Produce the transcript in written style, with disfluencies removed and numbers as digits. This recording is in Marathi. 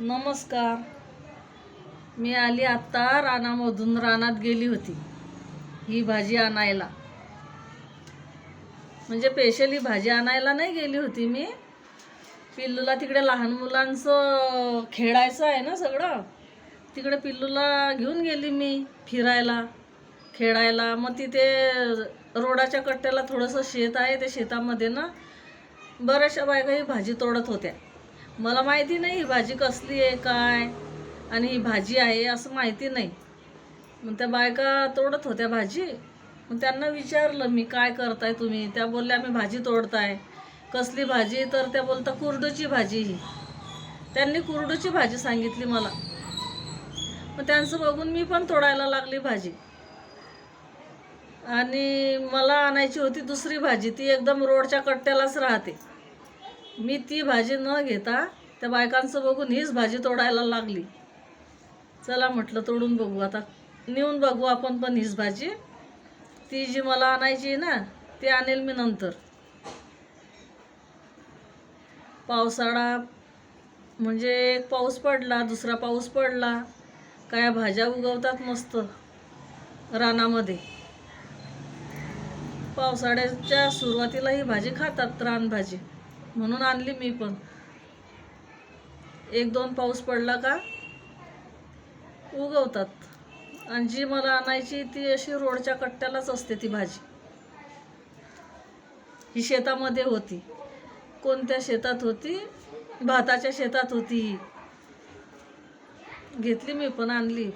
नमस्कार. मी आली आत्ता रानामधून. रानात गेली होती ही भाजी आणायला. म्हणजे स्पेशली भाजी आणायला नाही गेली होती मी. पिल्लूला तिकडे लहान मुलांचं खेळायचं आहे ना सगळं, तिकडे पिल्लूला घेऊन गेली मी फिरायला खेळायला. मग तिथे रोडाच्या कट्ट्याला थोडंसं शेत आहे, त्या शेतामध्ये ना बऱ्याचशा बायका ही भाजी तोडत होत्या. मला माहिती नाही ही भाजी कसली आहे काय, आणि ही भाजी आहे असं माहिती नाही. मग त्या बायका तोडत होत्या भाजी. मग त्यांना विचारलं मी, काय करताय तुम्ही? त्या बोलल्या आम्ही भाजी तोडताय. कसली भाजी? तर त्या बोलता कुरडूची भाजी. ही त्यांनी कुरडूची भाजी सांगितली मला. मग त्यांचं बघून मी पण तोडायला लागली भाजी. आणि मला आणायची होती दुसरी भाजी, ती एकदम रोडच्या कट्ट्यालाच राहते. मी ती भाजी न घेता त्या बायकांचं बघून हीच भाजी तोडायला लागली. चला म्हटलं तोडून बघू, आता नेऊन बघू आपण पण हीच भाजी. ती जी मला आणायची ना ती आणेल मी नंतर. पावसाळा म्हणजे एक पाऊस पडला, दुसरा पाऊस पडला, काय भाज्या उगवतात मस्त रानामध्ये. पावसाळ्याच्या सुरुवातीला ही भाजी खातात, रानभाजी, म्हणून आणली मी पण. एक दोन पाऊस पडला का उगवतात. आणि जी मला आणायची ती अशी रोडच्या कट्ट्यालाच असते ती भाजी. ही शेतामध्ये होती. कोणत्या शेतात होती? भाताच्या शेतात होती. घेतली मी पण, आणली.